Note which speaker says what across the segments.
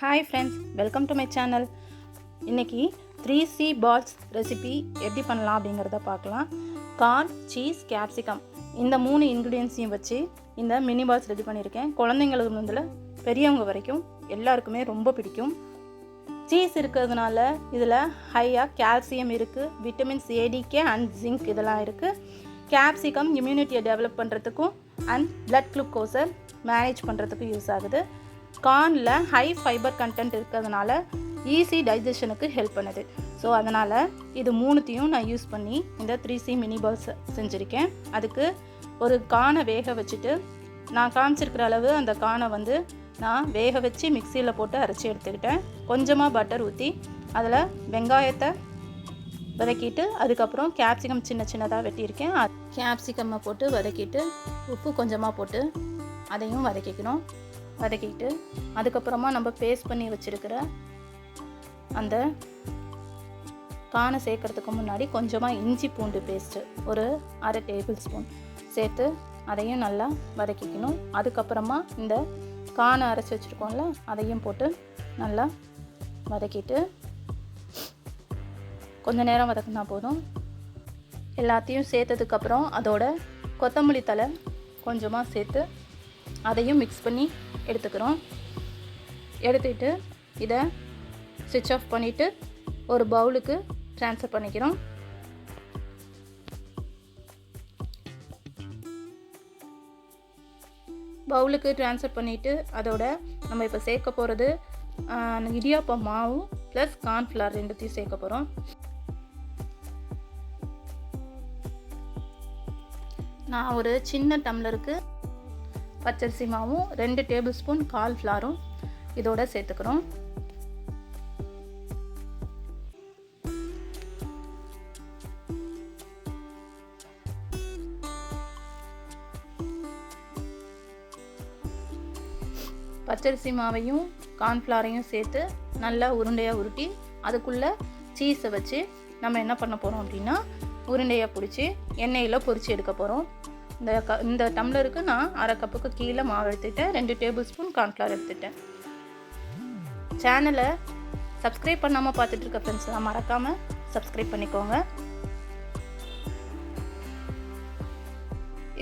Speaker 1: Hi friends, welcome to my channel. இன்றைக்கி 3C balls recipe எப்படி பண்ணலாம் அப்படிங்கிறத பார்க்கலாம். கார்ன், சீஸ், கேப்சிகம் இந்த 3 இன்க்ரீடியன்ஸையும் வச்சு இந்த மினி பால்ஸ் ரெடி பண்ணியிருக்கேன். குழந்தைங்களுக்கு முதல்ல பெரியவங்க வரைக்கும் எல்லாருக்குமே ரொம்ப பிடிக்கும். சீஸ் இருக்கிறதுனால இதில் ஹையாக கால்சியம் இருக்குது, விட்டமின்ஸ் ஏடிகே அண்ட் ஜிங்க் இதெல்லாம் இருக்குது. கேப்சிகம் இம்யூனிட்டியை டெவலப் பண்ணுறதுக்கும் அண்ட் பிளட் குளுக்கோஸை மேனேஜ் பண்ணுறதுக்கும் யூஸ் ஆகுது. கார்னில் ஹை ஃபைபர் கண்டென்ட் இருக்கிறதுனால ஈஸி டைஜஷனுக்கு ஹெல்ப் பண்ணுது. ஸோ அதனால் இது மூணுத்தையும் நான் யூஸ் பண்ணி இந்த 3C மினி பால்ஸ் செஞ்சுருக்கேன். அதுக்கு ஒரு கார்னை வேக வச்சுட்டு நான் காமிச்சிருக்கிற அளவு அந்த கார்னை நான் வேக வச்சு மிக்சியில் போட்டு அரைச்சி எடுத்துக்கிட்டேன். கொஞ்சமாக பட்டர் ஊற்றி அதில் வெங்காயத்தை வதக்கிட்டு அதுக்கப்புறம் கேப்சிகம் சின்ன சின்னதாக வெட்டியிருக்கேன். கேப்சிகம்மை போட்டு வதக்கிட்டு உப்பு கொஞ்சமாக போட்டு அதையும் வதக்கிட்டு அதுக்கப்புறமா நம்ம பேஸ்ட் பண்ணி வச்சுருக்கிற அந்த கானை சேர்க்கறதுக்கு முன்னாடி கொஞ்சமாக இஞ்சி பூண்டு பேஸ்ட்டு ஒரு 1/2 டேபிள் ஸ்பூன் சேர்த்து அதையும் நல்லா வதக்கிக்கணும். அதுக்கப்புறமா இந்த கானை அரைச்சி வச்சுருக்கோம்ல அதையும் போட்டு நல்லா வதக்கிட்டு கொஞ்ச நேரம் வதக்கினா போதும். எல்லாத்தையும் சேர்த்ததுக்கப்புறம் அதோட கொத்தமல்லி தழை கொஞ்சமாக சேர்த்து அதையும் மிக்ஸ் பண்ணி எடுத்துக்கிட்டு இதை ஸ்விட்ச் ஆஃப் பண்ணிவிட்டு ஒரு பவுலுக்கு ட்ரான்ஸ்ஃபர் பண்ணிக்கிறோம். பவுலுக்கு ட்ரான்ஸ்ஃபர் பண்ணிவிட்டு அதோட நம்ம இப்போ சேர்க்க போகிறது இடியாப்பம் மாவு ப்ளஸ் கார்ன்ஃப்ளவர் ரெண்டுத்தையும் சேர்க்க போகிறோம். நான் ஒரு சின்ன டம்ளருக்கு பச்சரிசி மாவும் 2 டேபிள் ஸ்பூன் கார்ன்ஃப்ளவரும் இதோட சேர்த்துக்கிறோம். பச்சரிசி மாவையும் கார்ன்ஃப்ளவரையும் சேர்த்து நல்லா உருண்டையாக உருட்டி அதுக்குள்ளே சீஸை வச்சு நம்ம என்ன பண்ண போகிறோம் அப்படின்னா உருண்டையாக பிடிச்சி எண்ணெயில் பொரித்து எடுக்க போகிறோம். இந்த டம்ளருக்கு நான் 1/2 கப்புக்கு கீழே மாவு எடுத்துட்டேன். 2 டேபிள் ஸ்பூன் கார்ன்ஃப்ளவர் எடுத்துட்டேன். சேனலை சப்ஸ்கிரைப் பண்ணாமல் பார்த்துட்டு இருக்க ஃப்ரெண்ட்ஸ்லாம் மறக்காமல் சப்ஸ்கிரைப் பண்ணிக்கோங்க.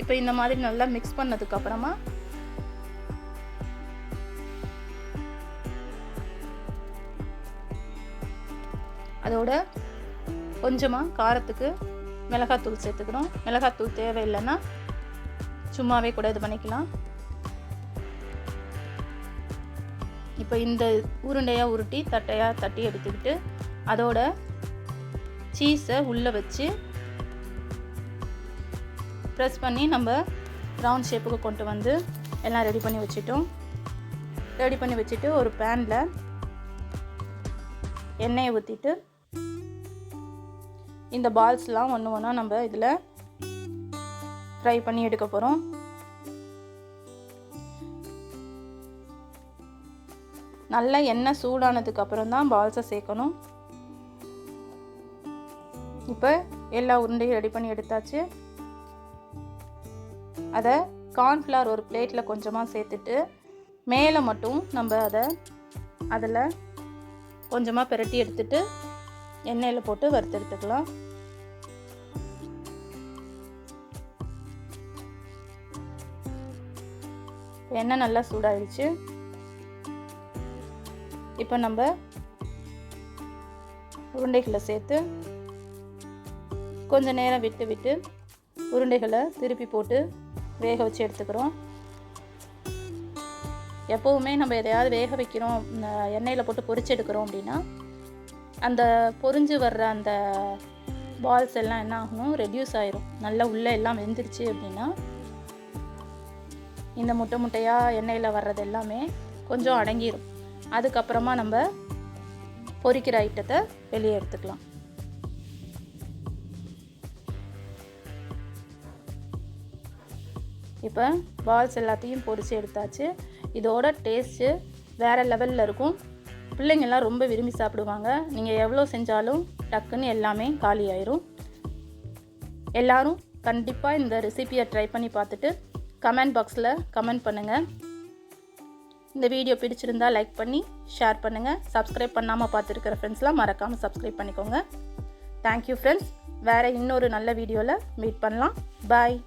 Speaker 1: இப்போ இந்த மாதிரி நல்லா மிக்ஸ் பண்ணதுக்கப்புறமா அதோட கொஞ்சமாக காரத்துக்கு மிளகாத்தூள் சேர்த்துக்கிறோம். மிளகாத்தூள் தேவையில்லைன்னா சும்மாவே கூட இது பண்ணிக்கலாம். இப்போ இந்த உருண்டையாக உருட்டி தட்டையாக தட்டி எடுத்துக்கிட்டு அதோட சீஸை உள்ளே வச்சு ப்ரெஸ் பண்ணி நம்ம ரவுண்ட் ஷேப்புக்கு கொண்டு வந்து எல்லாம் ரெடி பண்ணி வச்சுட்டு ஒரு பேனில் எண்ணெயை ஊற்றிட்டு இந்த பால்ஸ்லாம் ஒன்றா நம்ம இதில் ஃப்ரை பண்ணி எடுக்க போகிறோம். நல்லா எண்ணெய் சூடானதுக்கு அப்புறம் தான் பால்ஸை சேர்க்கணும். இப்போ எல்லா உருண்டையும் ரெடி பண்ணி எடுத்தாச்சு. அதை கார்ன்ஃப்ளவர் ஒரு பிளேட்டில் கொஞ்சமாக சேர்த்துட்டு மேலே மட்டும் நம்ம அதில் கொஞ்சமாக பிரட்டி எடுத்துட்டு எண்ணெயில் போட்டு வறுத்து எடுத்துக்கலாம். எண்ணெய் நல்லா சூடாயிடுச்சு. இப்போ நம்ம உருண்டைகளை சேர்த்து கொஞ்ச நேரம் விட்டு உருண்டைகளை திருப்பி போட்டு வேக வச்சு எடுத்துக்கிறோம். எப்போவுமே நம்ம எதையாவது வேக வைக்கிறோம், எண்ணெயில் போட்டு பொரிச்சு எடுக்கிறோம் அப்படின்னா அந்த பொரிஞ்சு வர்ற அந்த பால்ஸ் எல்லாம் என்ன ஆகணும், ரெடியூஸ் ஆயிரும். நல்லா உள்ளே எல்லாம் வெந்துருச்சு அப்படின்னா இந்த முட்டையாக எண்ணெயில் வர்றது எல்லாமே கொஞ்சம் அடங்கிடும். அதுக்கப்புறமா நம்ம பொரிக்கிற ஐட்டத்தை வெளியே எடுத்துக்கலாம். இப்போ பால்ஸ் எல்லாத்தையும் பொரித்து எடுத்தாச்சு. இதோட டேஸ்ட்டு வேறு லெவலில் இருக்கும். பிள்ளைங்கள்லாம் ரொம்ப விரும்பி சாப்பிடுவாங்க. நீங்கள் எவ்வளோ செஞ்சாலும் டக்குன்னு எல்லாமே காலி ஆயிரும். எல்லோரும் கண்டிப்பாக இந்த ரெசிபியை ட்ரை பண்ணி பார்த்துட்டு கமெண்ட் பாக்ஸில் கமெண்ட் பண்ணுங்கள். இந்த வீடியோ பிடிச்சிருந்தா லைக் பண்ணி ஷேர் பண்ணுங்கள். சப்ஸ்கிரைப் பண்ணாமல் பார்த்துருக்கிற ஃப்ரெண்ட்ஸ்லாம் மறக்காமல் சப்ஸ்கிரைப் பண்ணிக்கோங்க. Thank you friends. வேறு இன்னொரு நல்ல வீடியோவில் மீட் பண்ணலாம். பாய்.